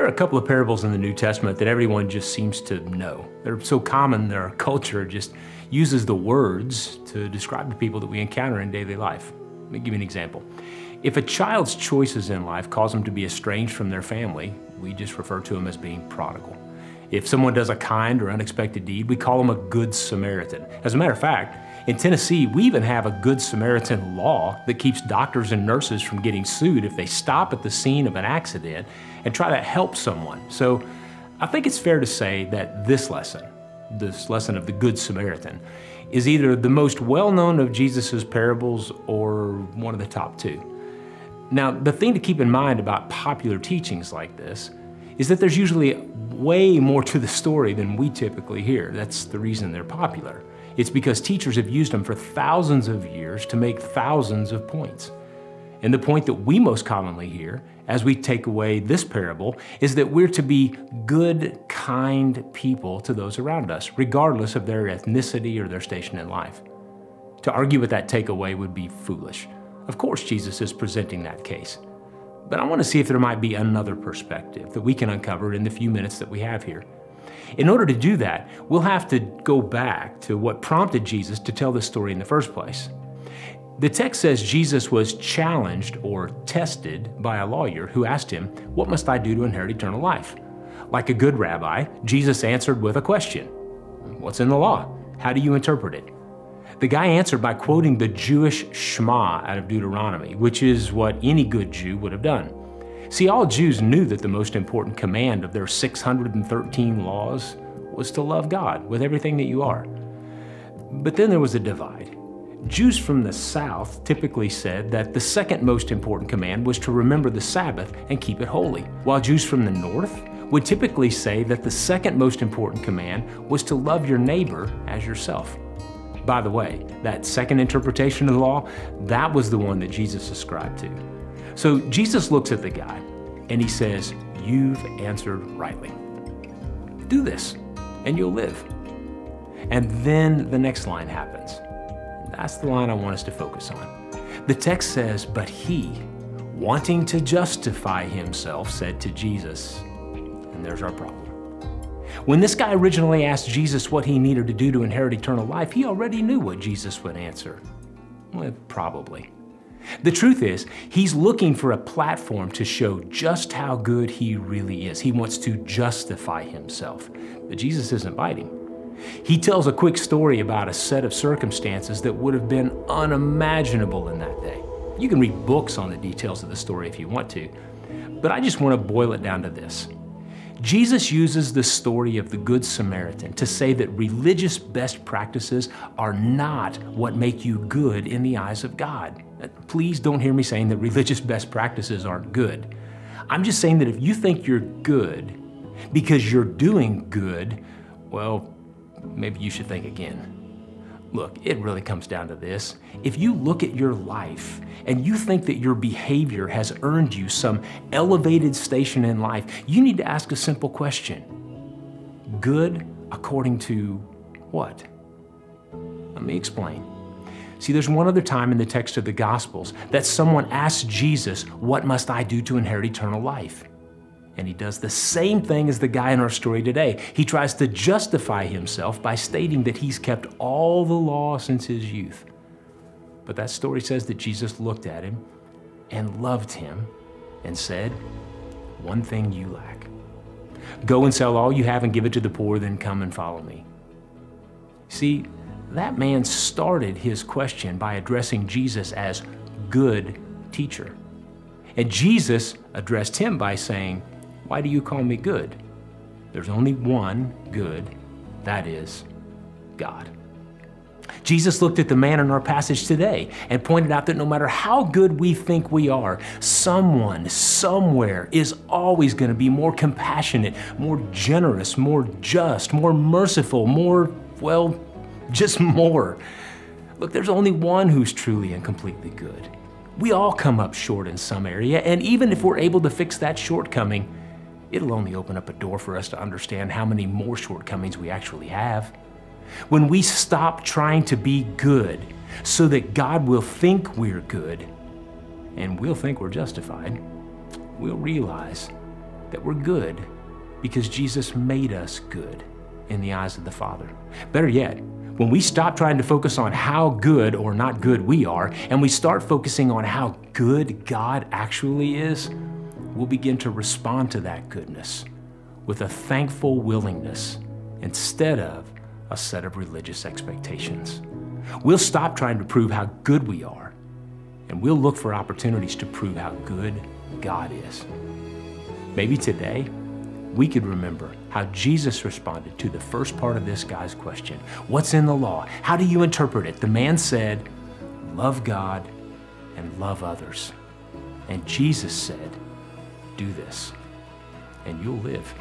There are a couple of parables in the New Testament that everyone just seems to know. They're so common that our culture just uses the words to describe the people that we encounter in daily life. Let me give you an example. If a child's choices in life cause them to be estranged from their family, we just refer to them as being prodigal. If someone does a kind or unexpected deed, we call them a good Samaritan. As a matter of fact, in Tennessee, we even have a good Samaritan law that keeps doctors and nurses from getting sued if they stop at the scene of an accident and try to help someone. So I think it's fair to say that this lesson of the Good Samaritan, is either the most well-known of Jesus's parables or one of the top two. Now, the thing to keep in mind about popular teachings like this is that there's usually way more to the story than we typically hear. That's the reason they're popular. It's because teachers have used them for thousands of years to make thousands of points. And the point that we most commonly hear as we take away this parable is that we're to be good, kind people to those around us, regardless of their ethnicity or their station in life. To argue with that takeaway would be foolish. Of course, Jesus is presenting that case. But I want to see if there might be another perspective that we can uncover in the few minutes that we have here. In order to do that, we'll have to go back to what prompted Jesus to tell this story in the first place. The text says Jesus was challenged or tested by a lawyer who asked him, "What must I do to inherit eternal life?" Like a good rabbi, Jesus answered with a question. "What's in the law? How do you interpret it?" The guy answered by quoting the Jewish Shema out of Deuteronomy, which is what any good Jew would have done. See, all Jews knew that the most important command of their 613 laws was to love God with everything that you are. But then there was a divide. Jews from the South typically said that the second most important command was to remember the Sabbath and keep it holy, while Jews from the North would typically say that the second most important command was to love your neighbor as yourself. By the way, that second interpretation of the law, that was the one that Jesus ascribed to. So Jesus looks at the guy and he says, "You've answered rightly. Do this and you'll live." And then the next line happens. That's the line I want us to focus on. The text says, "But he, wanting to justify himself, said to Jesus," and there's our problem. When this guy originally asked Jesus what he needed to do to inherit eternal life, he already knew what Jesus would answer. Well, probably. The truth is, he's looking for a platform to show just how good he really is. He wants to justify himself, but Jesus isn't biting. He tells a quick story about a set of circumstances that would have been unimaginable in that day. You can read books on the details of the story if you want to, but I just want to boil it down to this. Jesus uses the story of the Good Samaritan to say that religious best practices are not what make you good in the eyes of God. Please don't hear me saying that religious best practices aren't good. I'm just saying that if you think you're good because you're doing good, well, maybe you should think again. Look, it really comes down to this. If you look at your life and you think that your behavior has earned you some elevated station in life, you need to ask a simple question. Good according to what? Let me explain. See, there's one other time in the text of the Gospels that someone asks Jesus, "What must I do to inherit eternal life?" And he does the same thing as the guy in our story today. He tries to justify himself by stating that he's kept all the law since his youth. But that story says that Jesus looked at him and loved him and said, "One thing you lack. Go and sell all you have and give it to the poor, then come and follow me." See, that man started his question by addressing Jesus as good teacher. And Jesus addressed him by saying, "Why do you call me good? There's only one good, that is God." Jesus looked at the man in our passage today and pointed out that no matter how good we think we are, someone, somewhere is always going to be more compassionate, more generous, more just, more merciful, more, well, just more. Look, there's only one who's truly and completely good. We all come up short in some area, and even if we're able to fix that shortcoming, it'll only open up a door for us to understand how many more shortcomings we actually have. When we stop trying to be good so that God will think we're good, and we'll think we're justified, we'll realize that we're good because Jesus made us good in the eyes of the Father. Better yet, when we stop trying to focus on how good or not good we are, and we start focusing on how good God actually is, we'll begin to respond to that goodness with a thankful willingness instead of a set of religious expectations. We'll stop trying to prove how good we are, and we'll look for opportunities to prove how good God is. Maybe today, we could remember how Jesus responded to the first part of this guy's question. What's in the law? How do you interpret it? The man said, love God and love others. And Jesus said, do this, and you'll live.